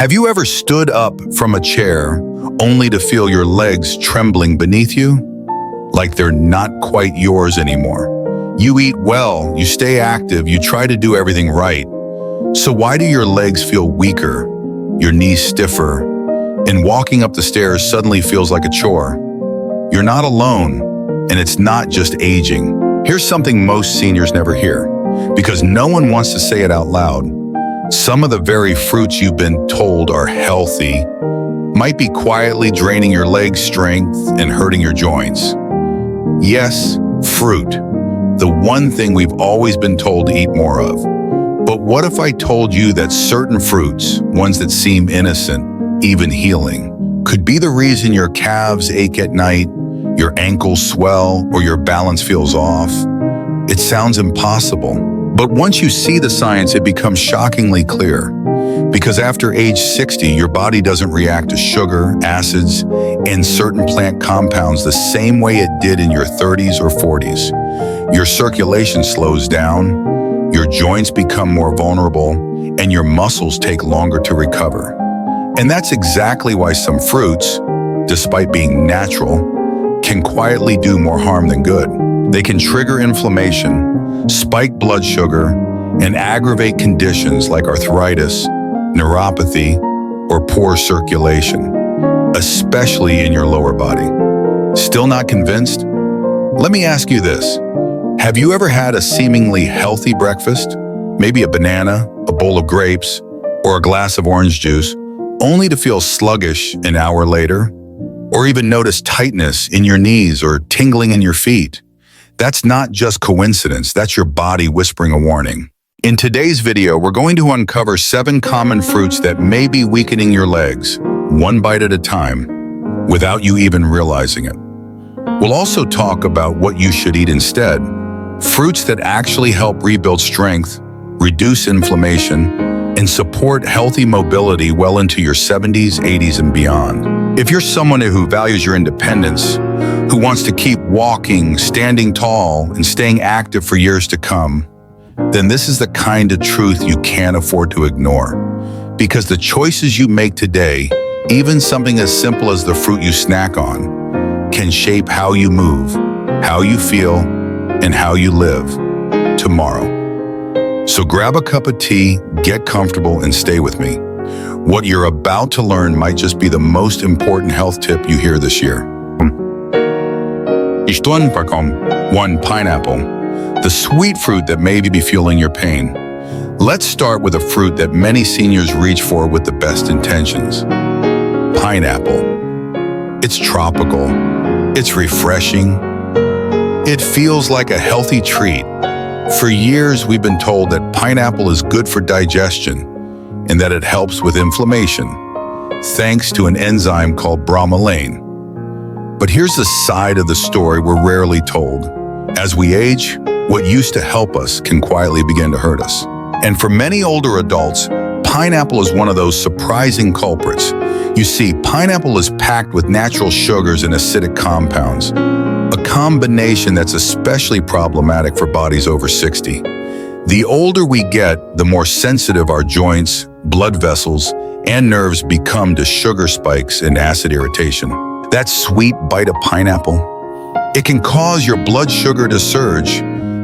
Have you ever stood up from a chair only to feel your legs trembling beneath you? Like they're not quite yours anymore. You eat well, you stay active, you try to do everything right. So why do your legs feel weaker, your knees stiffer, and walking up the stairs suddenly feels like a chore? You're not alone, and it's not just aging. Here's something most seniors never hear, because no one wants to say it out loud. Some of the very fruits you've been told are healthy might be quietly draining your leg strength and hurting your joints. Yes, fruit, the one thing we've always been told to eat more of. But what if I told you that certain fruits, ones that seem innocent, even healing, could be the reason your calves ache at night, your ankles swell, or your balance feels off? It sounds impossible. But once you see the science, it becomes shockingly clear. Because after age 60, your body doesn't react to sugar, acids, and certain plant compounds the same way it did in your 30s or 40s. Your circulation slows down, your joints become more vulnerable, and your muscles take longer to recover. And that's exactly why some fruits, despite being natural, can quietly do more harm than good. They can trigger inflammation, spike blood sugar, and aggravate conditions like arthritis, neuropathy, or poor circulation, especially in your lower body. Still not convinced? Let me ask you this. Have you ever had a seemingly healthy breakfast, maybe a banana, a bowl of grapes, or a glass of orange juice, only to feel sluggish an hour later? Or even notice tightness in your knees or tingling in your feet? That's not just coincidence, that's your body whispering a warning. In today's video, we're going to uncover 7 common fruits that may be weakening your legs, one bite at a time, without you even realizing it. We'll also talk about what you should eat instead, fruits that actually help rebuild strength, reduce inflammation, and support healthy mobility well into your 70s, 80s, and beyond. If you're someone who values your independence, who wants to keep walking, standing tall, and staying active for years to come, then this is the kind of truth you can't afford to ignore. Because the choices you make today, even something as simple as the fruit you snack on, can shape how you move, how you feel, and how you live tomorrow. So grab a cup of tea, get comfortable, and stay with me. What you're about to learn might just be the most important health tip you hear this year. 1. Pineapple, the sweet fruit that may be fueling your pain. Let's start with a fruit that many seniors reach for with the best intentions. Pineapple. It's tropical. It's refreshing. It feels like a healthy treat. For years, we've been told that pineapple is good for digestion and that it helps with inflammation, thanks to an enzyme called bromelain. But here's the side of the story we're rarely told. As we age, what used to help us can quietly begin to hurt us. And for many older adults, pineapple is one of those surprising culprits. You see, pineapple is packed with natural sugars and acidic compounds, a combination that's especially problematic for bodies over 60. The older we get, the more sensitive our joints, blood vessels, and nerves become to sugar spikes and acid irritation. That sweet bite of pineapple, it can cause your blood sugar to surge,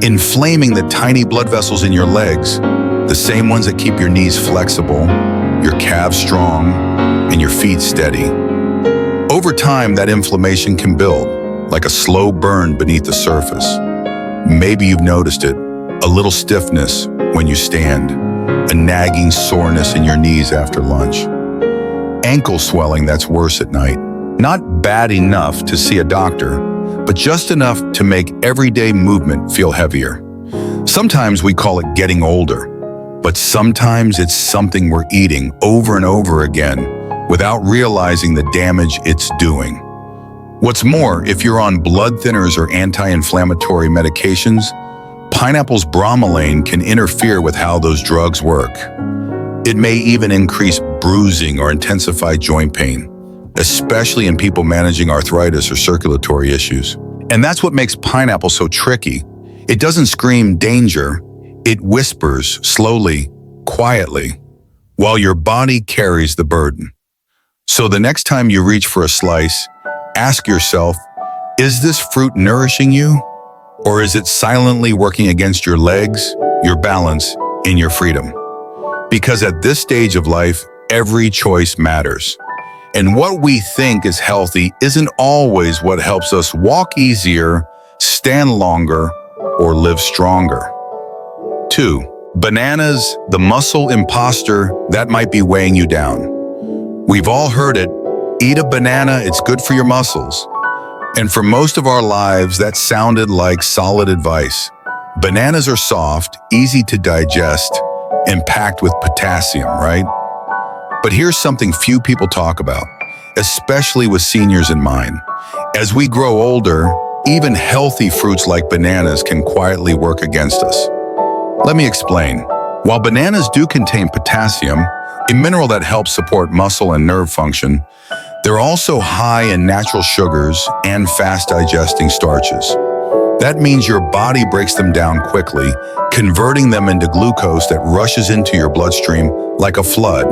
inflaming the tiny blood vessels in your legs, the same ones that keep your knees flexible, your calves strong, and your feet steady. Over time, that inflammation can build, like a slow burn beneath the surface. Maybe you've noticed it, a little stiffness when you stand, a nagging soreness in your knees after lunch, ankle swelling that's worse at night. Not bad enough to see a doctor, but just enough to make everyday movement feel heavier. Sometimes we call it getting older, but sometimes it's something we're eating over and over again without realizing the damage it's doing. What's more, if you're on blood thinners or anti-inflammatory medications, pineapple's bromelain can interfere with how those drugs work. It may even increase bruising or intensify joint pain, especially in people managing arthritis or circulatory issues. And that's what makes pineapple so tricky. It doesn't scream danger, it whispers slowly, quietly, while your body carries the burden. So the next time you reach for a slice, ask yourself, is this fruit nourishing you? Or is it silently working against your legs, your balance, and your freedom? Because at this stage of life, every choice matters. And what we think is healthy isn't always what helps us walk easier, stand longer, or live stronger. 2. Bananas, the muscle imposter that might be weighing you down. We've all heard it, eat a banana, it's good for your muscles. And for most of our lives, that sounded like solid advice. Bananas are soft, easy to digest, and packed with potassium, right? But here's something few people talk about, especially with seniors in mind. As we grow older, even healthy fruits like bananas can quietly work against us. Let me explain. While bananas do contain potassium, a mineral that helps support muscle and nerve function, they're also high in natural sugars and fast-digesting starches. That means your body breaks them down quickly, converting them into glucose that rushes into your bloodstream like a flood.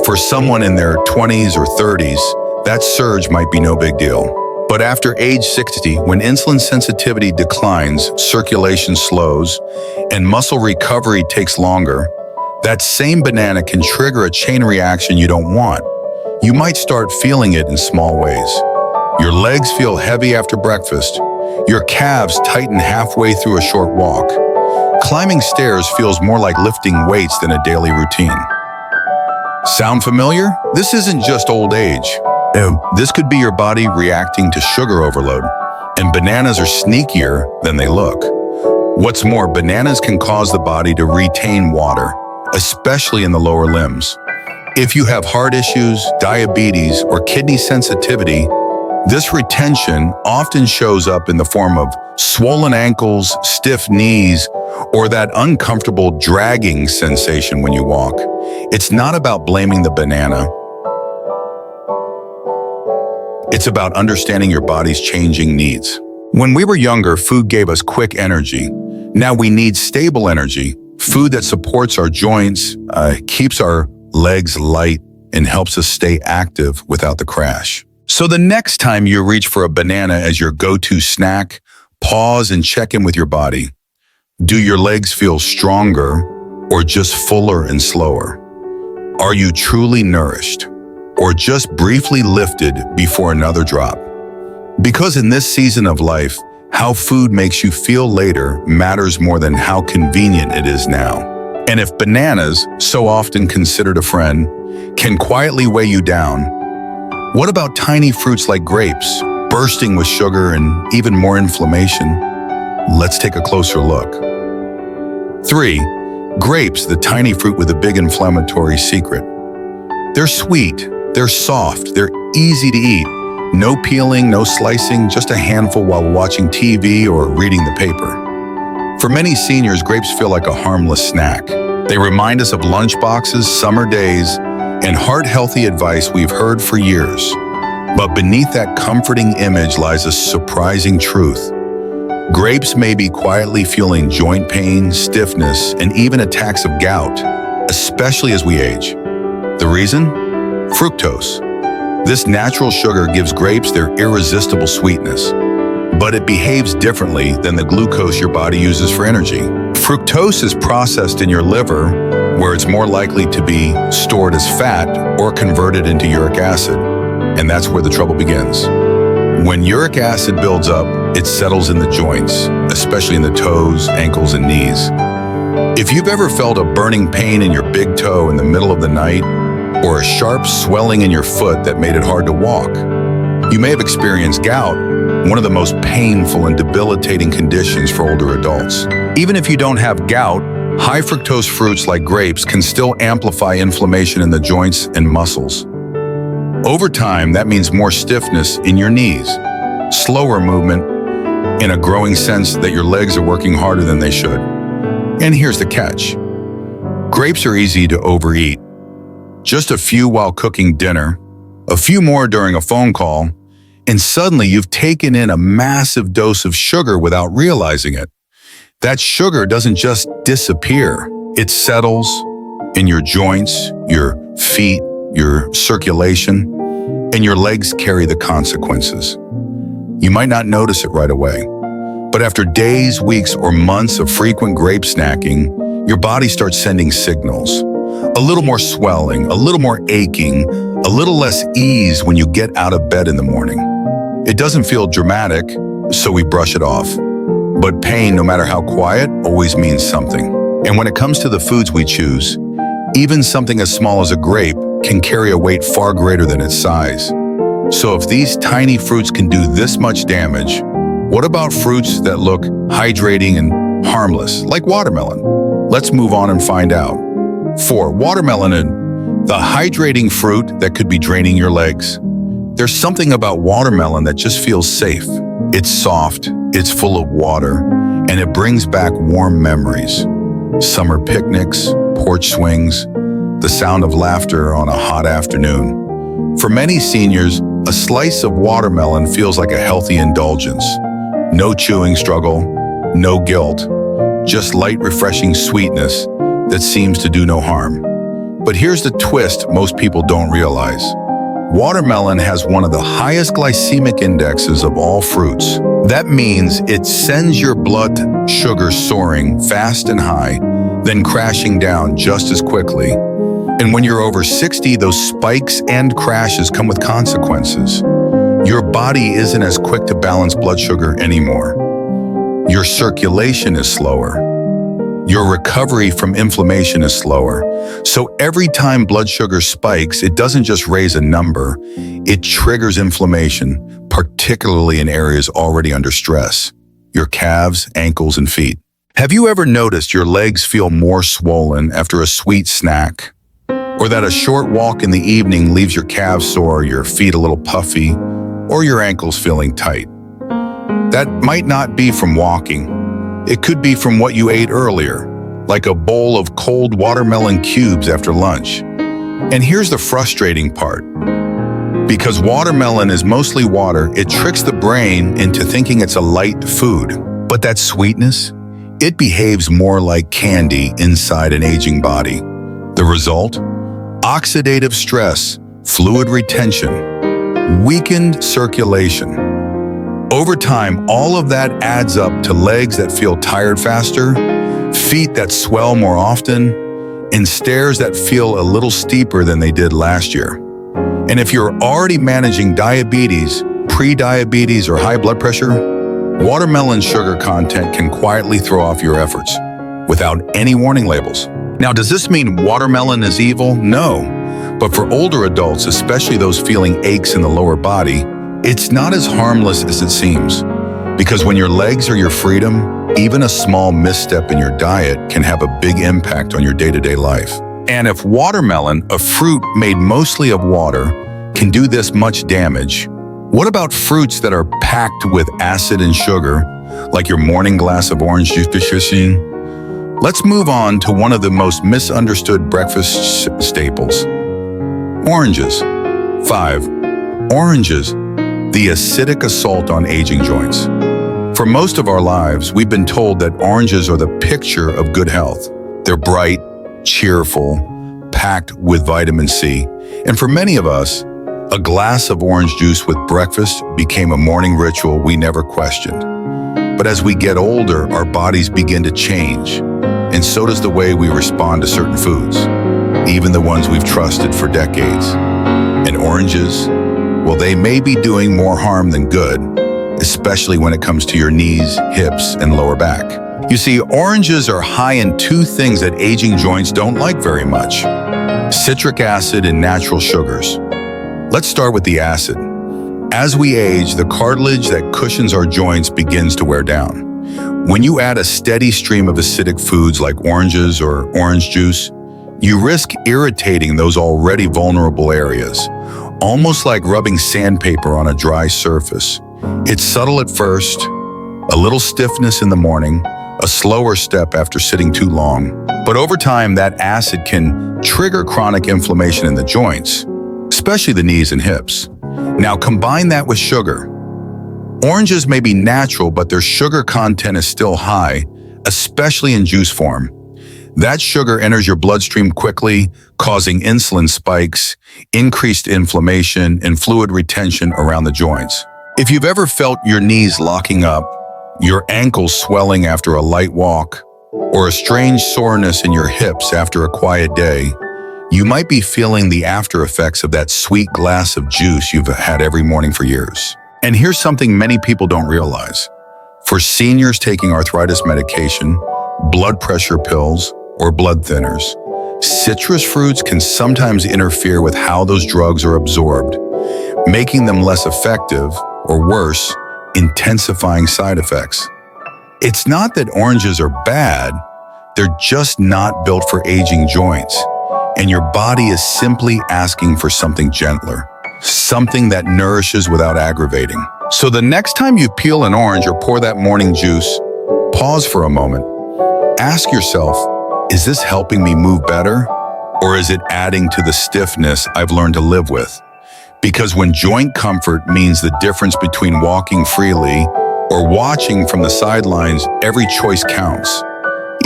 For someone in their 20s or 30s, that surge might be no big deal. But after age 60, when insulin sensitivity declines, circulation slows, and muscle recovery takes longer, that same banana can trigger a chain reaction you don't want. You might start feeling it in small ways. Your legs feel heavy after breakfast. Your calves tighten halfway through a short walk. Climbing stairs feels more like lifting weights than a daily routine. Sound familiar? This isn't just old age. This could be your body reacting to sugar overload, and bananas are sneakier than they look. What's more, bananas can cause the body to retain water, especially in the lower limbs. If you have heart issues, diabetes, or kidney sensitivity, this retention often shows up in the form of swollen ankles, stiff knees, or that uncomfortable dragging sensation when you walk. It's not about blaming the banana. It's about understanding your body's changing needs. When we were younger, food gave us quick energy. Now we need stable energy, food that supports our joints, keeps our legs light, and helps us stay active without the crash. So the next time you reach for a banana as your go-to snack, pause and check in with your body. Do your legs feel stronger or just fuller and slower? Are you truly nourished or just briefly lifted before another drop? Because in this season of life, how food makes you feel later matters more than how convenient it is now. And if bananas, so often considered a friend, can quietly weigh you down, what about tiny fruits like grapes, bursting with sugar and even more inflammation? Let's take a closer look. 3. Grapes, the tiny fruit with a big inflammatory secret. They're sweet, they're soft, they're easy to eat. No peeling, no slicing, just a handful while watching TV or reading the paper. For many seniors, grapes feel like a harmless snack. They remind us of lunchboxes, summer days, and heart-healthy advice we've heard for years. But beneath that comforting image lies a surprising truth. Grapes may be quietly fueling joint pain, stiffness, and even attacks of gout, especially as we age. The reason? Fructose. This natural sugar gives grapes their irresistible sweetness, but it behaves differently than the glucose your body uses for energy. Fructose is processed in your liver, where it's more likely to be stored as fat or converted into uric acid. And that's where the trouble begins. When uric acid builds up, it settles in the joints, especially in the toes, ankles, and knees. If you've ever felt a burning pain in your big toe in the middle of the night, or a sharp swelling in your foot that made it hard to walk, you may have experienced gout, one of the most painful and debilitating conditions for older adults. Even if you don't have gout, high fructose fruits like grapes can still amplify inflammation in the joints and muscles. Over time, that means more stiffness in your knees, slower movement, and a growing sense that your legs are working harder than they should. And here's the catch. Grapes are easy to overeat. Just a few while cooking dinner, a few more during a phone call, and suddenly you've taken in a massive dose of sugar without realizing it. That sugar doesn't just disappear. It settles, in your joints, your feet, your circulation, and your legs carry the consequences. You might not notice it right away, but after days, weeks, or months of frequent grape snacking, your body starts sending signals. A little more swelling, a little more aching, a little less ease when you get out of bed in the morning. It doesn't feel dramatic, so we brush it off. But pain, no matter how quiet, always means something. And when it comes to the foods we choose, even something as small as a grape can carry a weight far greater than its size. So if these tiny fruits can do this much damage, what about fruits that look hydrating and harmless, like watermelon? Let's move on and find out. 4. Watermelon, the hydrating fruit that could be draining your legs. There's something about watermelon that just feels safe. It's soft, it's full of water, and it brings back warm memories. Summer picnics, porch swings, the sound of laughter on a hot afternoon. For many seniors, a slice of watermelon feels like a healthy indulgence. No chewing struggle, no guilt, just light, refreshing sweetness that seems to do no harm. But here's the twist most people don't realize. Watermelon has one of the highest glycemic indexes of all fruits. That means it sends your blood sugar soaring fast and high, then crashing down just as quickly. And when you're over 60, those spikes and crashes come with consequences. Your body isn't as quick to balance blood sugar anymore. Your circulation is slower. Your recovery from inflammation is slower. So every time blood sugar spikes, it doesn't just raise a number, it triggers inflammation, particularly in areas already under stress, your calves, ankles, and feet. Have you ever noticed your legs feel more swollen after a sweet snack? Or that a short walk in the evening leaves your calves sore, your feet a little puffy, or your ankles feeling tight? That might not be from walking. It could be from what you ate earlier, like a bowl of cold watermelon cubes after lunch. And here's the frustrating part. Because watermelon is mostly water, it tricks the brain into thinking it's a light food. But that sweetness, it behaves more like candy inside an aging body. The result? Oxidative stress, fluid retention, weakened circulation. Over time, all of that adds up to legs that feel tired faster, feet that swell more often, and stairs that feel a little steeper than they did last year. And if you're already managing diabetes, pre-diabetes, or high blood pressure, watermelon sugar content can quietly throw off your efforts without any warning labels. Now, does this mean watermelon is evil? No. But for older adults, especially those feeling aches in the lower body, it's not as harmless as it seems. Because when your legs are your freedom, even a small misstep in your diet can have a big impact on your day-to-day life. And if watermelon, a fruit made mostly of water, can do this much damage, what about fruits that are packed with acid and sugar, like your morning glass of orange juice? Let's move on to one of the most misunderstood breakfast staples. Oranges. 5. Oranges, the acidic assault on aging joints. For most of our lives, we've been told that oranges are the picture of good health. They're bright, cheerful, packed with vitamin C. And for many of us, a glass of orange juice with breakfast became a morning ritual we never questioned. But as we get older, our bodies begin to change, and so does the way we respond to certain foods, even the ones we've trusted for decades. And oranges, well, they may be doing more harm than good, especially when it comes to your knees, hips, and lower back. You see, oranges are high in two things that aging joints don't like very much: citric acid and natural sugars. Let's start with the acid. As we age, the cartilage that cushions our joints begins to wear down. When you add a steady stream of acidic foods like oranges or orange juice, you risk irritating those already vulnerable areas, almost like rubbing sandpaper on a dry surface. It's subtle at first, a little stiffness in the morning, a slower step after sitting too long. But over time, that acid can trigger chronic inflammation in the joints, especially the knees and hips. Now combine that with sugar. Oranges may be natural, but their sugar content is still high, especially in juice form. That sugar enters your bloodstream quickly, causing insulin spikes, increased inflammation, and fluid retention around the joints. If you've ever felt your knees locking up, your ankles swelling after a light walk, or a strange soreness in your hips after a quiet day, you might be feeling the after effects of that sweet glass of juice you've had every morning for years. And here's something many people don't realize. For seniors taking arthritis medication, blood pressure pills, or blood thinners, citrus fruits can sometimes interfere with how those drugs are absorbed, making them less effective, or worse, intensifying side effects. It's not that oranges are bad, they're just not built for aging joints, and your body is simply asking for something gentler, something that nourishes without aggravating. So the next time you peel an orange or pour that morning juice, pause for a moment. Ask yourself, is this helping me move better, or is it adding to the stiffness I've learned to live with? Because when joint comfort means the difference between walking freely or watching from the sidelines, every choice counts,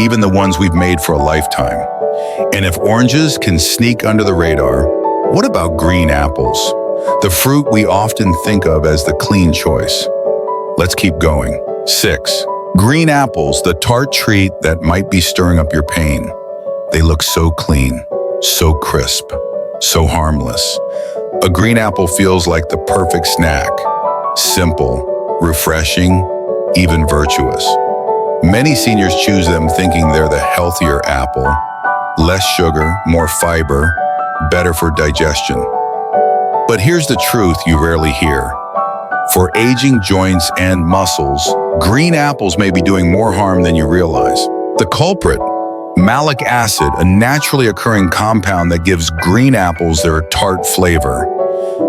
even the ones we've made for a lifetime. And if oranges can sneak under the radar, what about green apples? The fruit we often think of as the clean choice. Let's keep going. 6. Green apples, the tart treat that might be stirring up your pain. They look so clean, so crisp, so harmless. A green apple feels like the perfect snack. Simple, refreshing, even virtuous. Many seniors choose them thinking they're the healthier apple. Less sugar, more fiber, better for digestion. But here's the truth you rarely hear. For aging joints and muscles, green apples may be doing more harm than you realize. The culprit, malic acid, a naturally occurring compound that gives green apples their tart flavor.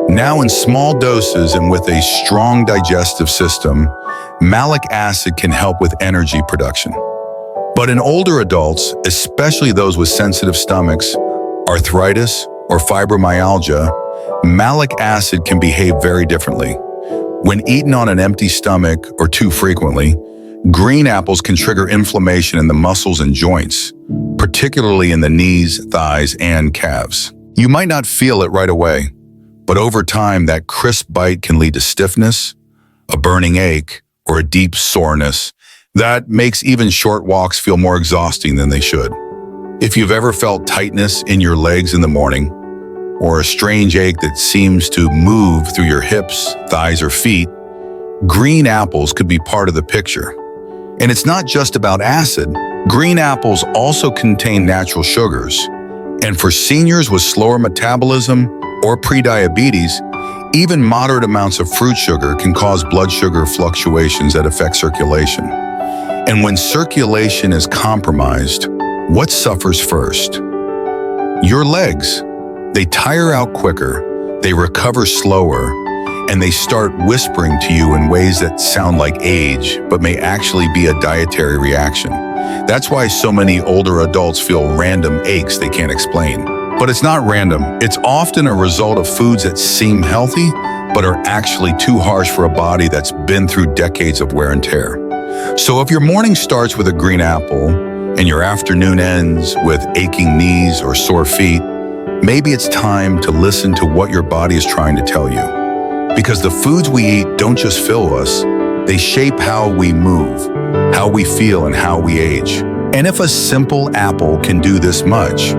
Now in small doses and with a strong digestive system, malic acid can help with energy production. But in older adults, especially those with sensitive stomachs, arthritis, or fibromyalgia, malic acid can behave very differently. When eaten on an empty stomach or too frequently, green apples can trigger inflammation in the muscles and joints, particularly in the knees, thighs, and calves. You might not feel it right away, but over time, that crisp bite can lead to stiffness, a burning ache, or a deep soreness that makes even short walks feel more exhausting than they should. If you've ever felt tightness in your legs in the morning, or a strange ache that seems to move through your hips, thighs, or feet, green apples could be part of the picture. And it's not just about acid. Green apples also contain natural sugars. And for seniors with slower metabolism or prediabetes, even moderate amounts of fruit sugar can cause blood sugar fluctuations that affect circulation. And when circulation is compromised, what suffers first? Your legs. They tire out quicker, they recover slower, and they start whispering to you in ways that sound like age, but may actually be a dietary reaction. That's why so many older adults feel random aches they can't explain. But it's not random. It's often a result of foods that seem healthy, but are actually too harsh for a body that's been through decades of wear and tear. So if your morning starts with a green apple, and your afternoon ends with aching knees or sore feet, maybe it's time to listen to what your body is trying to tell you. Because the foods we eat don't just fill us, they shape how we move, how we feel, and how we age. And if a simple apple can do this much,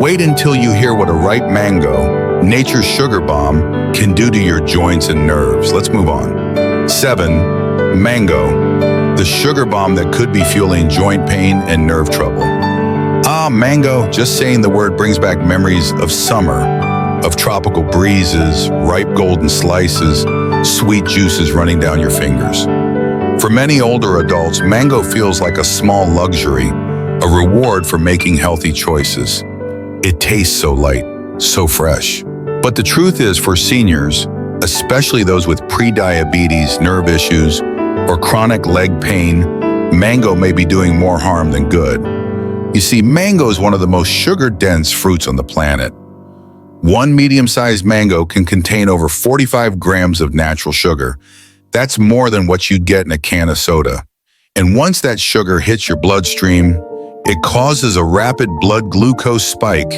wait until you hear what a ripe mango, nature's sugar bomb, can do to your joints and nerves. Let's move on. 7. Mango, the sugar bomb that could be fueling joint pain and nerve trouble. Ah, mango, just saying the word brings back memories of summer, of tropical breezes, ripe golden slices, sweet juices running down your fingers. For many older adults, mango feels like a small luxury, a reward for making healthy choices. It tastes so light, so fresh. But the truth is, for seniors, especially those with prediabetes, nerve issues, or chronic leg pain, mango may be doing more harm than good. You see, mango is one of the most sugar-dense fruits on the planet. One medium-sized mango can contain over 45 grams of natural sugar. That's more than what you'd get in a can of soda. And once that sugar hits your bloodstream, It causes a rapid blood glucose spike.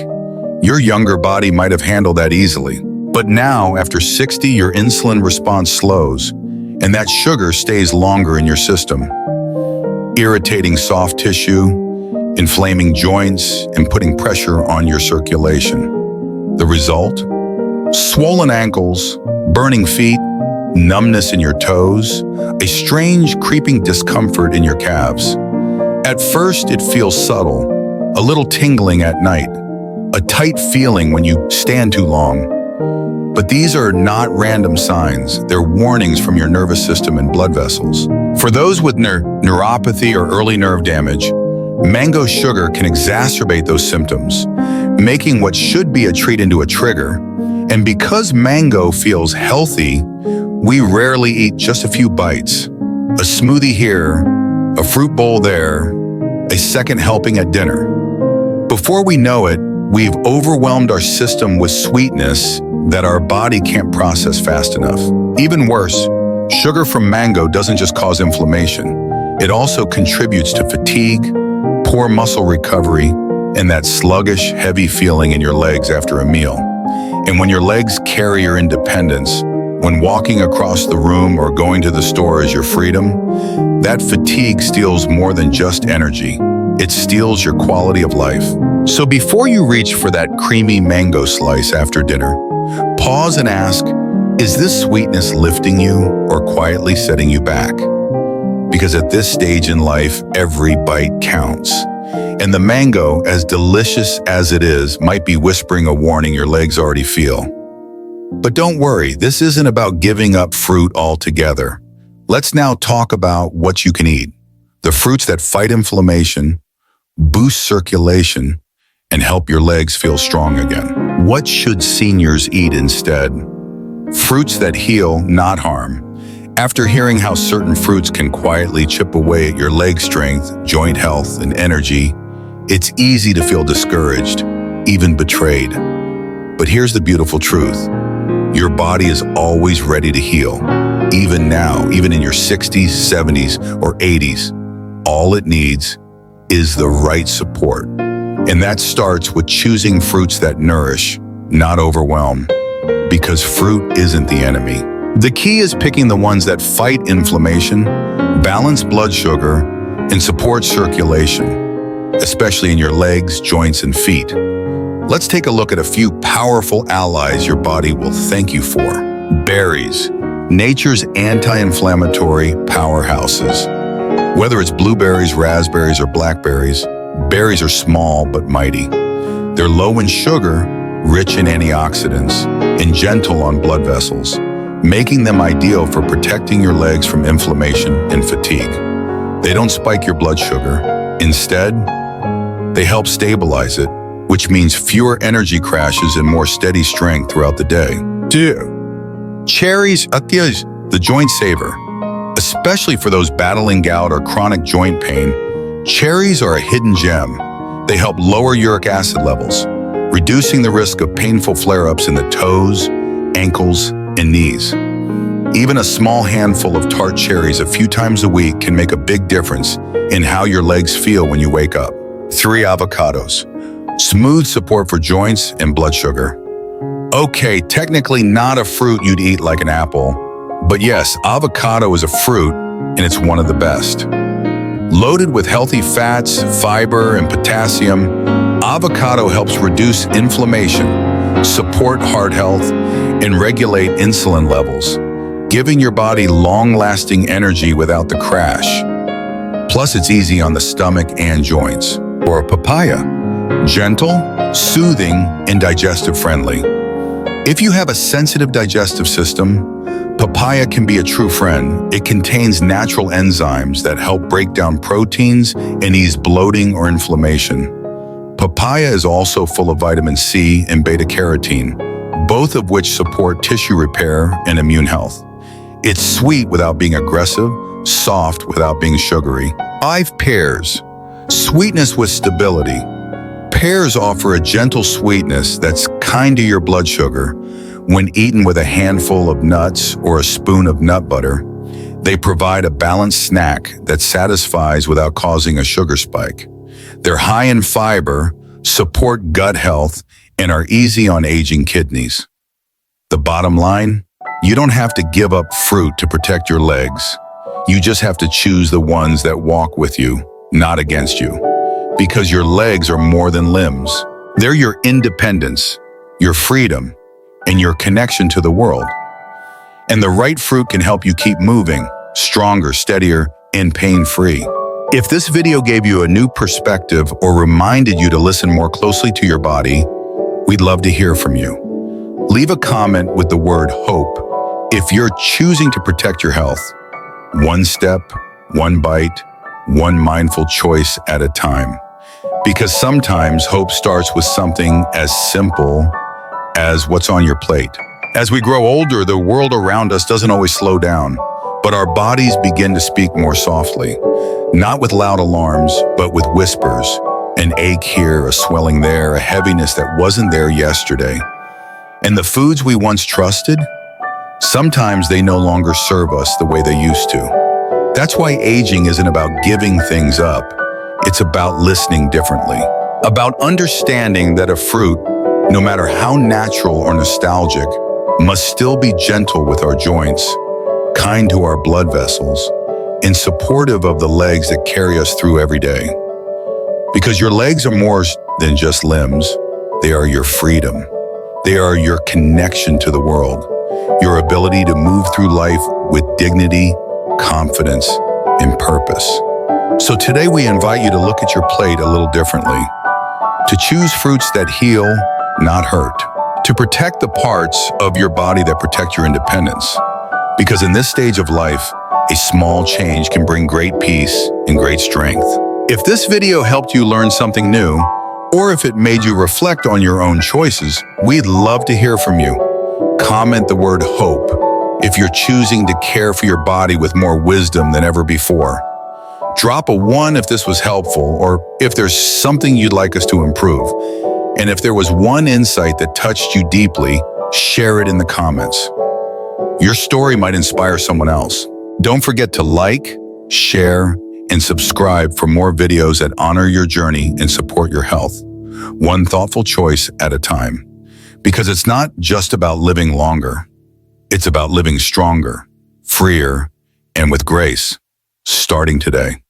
Your younger body might have handled that easily. But now, after 60, your insulin response slows, and that sugar stays longer in your system, irritating soft tissue, inflaming joints, and putting pressure on your circulation. The result? Swollen ankles, burning feet, numbness in your toes, a strange creeping discomfort in your calves. At first, it feels subtle, a little tingling at night, a tight feeling when you stand too long. But these are not random signs. They're warnings from your nervous system and blood vessels. For those with neuropathy or early nerve damage, mango sugar can exacerbate those symptoms, making what should be a treat into a trigger. And because mango feels healthy, we rarely eat just a few bites. A smoothie here, a fruit bowl there, a second helping at dinner. Before we know it, we've overwhelmed our system with sweetness that our body can't process fast enough. Even worse, sugar from mango doesn't just cause inflammation. It also contributes to fatigue, poor muscle recovery, and that sluggish, heavy feeling in your legs after a meal. And when your legs carry your independence, when walking across the room or going to the store is your freedom, that fatigue steals more than just energy. It steals your quality of life. So before you reach for that creamy mango slice after dinner, pause and ask, is this sweetness lifting you or quietly setting you back? Because at this stage in life, every bite counts. And the mango, as delicious as it is, might be whispering a warning your legs already feel. But don't worry, this isn't about giving up fruit altogether. Let's now talk about what you can eat. The fruits that fight inflammation, boost circulation, and help your legs feel strong again. What should seniors eat instead? Fruits that heal, not harm. After hearing how certain fruits can quietly chip away at your leg strength, joint health, and energy, it's easy to feel discouraged, even betrayed. But here's the beautiful truth. Your body is always ready to heal. Even now, even in your 60s, 70s, or 80s, all it needs is the right support. And that starts with choosing fruits that nourish, not overwhelm. Because fruit isn't the enemy. The key is picking the ones that fight inflammation, balance blood sugar, and support circulation, especially in your legs, joints, and feet. Let's take a look at a few powerful allies your body will thank you for. Berries, nature's anti-inflammatory powerhouses. Whether it's blueberries, raspberries, or blackberries, berries are small but mighty. They're low in sugar, rich in antioxidants, and gentle on blood vessels, making them ideal for protecting your legs from inflammation and fatigue. They don't spike your blood sugar. Instead, they help stabilize it, which means fewer energy crashes and more steady strength throughout the day. 2. Cherries, the joint saver. Especially for those battling gout or chronic joint pain, cherries are a hidden gem. They help lower uric acid levels, reducing the risk of painful flare-ups in the toes, ankles, and knees. Even a small handful of tart cherries a few times a week can make a big difference in how your legs feel when you wake up. 3. Avocados. Smooth support for joints and blood sugar. Okay, technically not a fruit you'd eat like an apple, but yes, avocado is a fruit, and it's one of the best. Loaded with healthy fats, fiber, and potassium, avocado helps reduce inflammation, support heart health, and regulate insulin levels, giving your body long-lasting energy without the crash. Plus, it's easy on the stomach and joints. Or a papaya. Gentle, soothing, and digestive-friendly. If you have a sensitive digestive system, papaya can be a true friend. It contains natural enzymes that help break down proteins and ease bloating or inflammation. Papaya is also full of vitamin C and beta-carotene, both of which support tissue repair and immune health. It's sweet without being aggressive, soft without being sugary. 5. Pears. Sweetness with stability. Pears offer a gentle sweetness that's kind to your blood sugar. When eaten with a handful of nuts or a spoon of nut butter, they provide a balanced snack that satisfies without causing a sugar spike. They're high in fiber, support gut health, and are easy on aging kidneys. The bottom line? You don't have to give up fruit to protect your legs. You just have to choose the ones that walk with you, not against you. Because your legs are more than limbs. They're your independence, your freedom, and your connection to the world. And the right fruit can help you keep moving, stronger, steadier, and pain-free. If this video gave you a new perspective or reminded you to listen more closely to your body, we'd love to hear from you. Leave a comment with the word hope if you're choosing to protect your health. One step, one bite, one mindful choice at a time. Because sometimes hope starts with something as simple as what's on your plate. As we grow older, the world around us doesn't always slow down, but our bodies begin to speak more softly. Not with loud alarms, but with whispers. An ache here, a swelling there, a heaviness that wasn't there yesterday. And the foods we once trusted, sometimes they no longer serve us the way they used to. That's why aging isn't about giving things up. It's about listening differently. About understanding that a fruit, no matter how natural or nostalgic, must still be gentle with our joints, kind to our blood vessels, and supportive of the legs that carry us through every day. Because your legs are more than just limbs. They are your freedom. They are your connection to the world, your ability to move through life with dignity, confidence, and purpose. So today we invite you to look at your plate a little differently, to choose fruits that heal, not hurt, to protect the parts of your body that protect your independence. Because in this stage of life, a small change can bring great peace and great strength. If this video helped you learn something new, or if it made you reflect on your own choices, we'd love to hear from you. Comment the word hope if you're choosing to care for your body with more wisdom than ever before. Drop a 1 if this was helpful, or if there's something you'd like us to improve. And if there was one insight that touched you deeply, share it in the comments. Your story might inspire someone else. Don't forget to like, share, and subscribe for more videos that honor your journey and support your health, one thoughtful choice at a time. Because it's not just about living longer. It's about living stronger, freer, and with grace, starting today.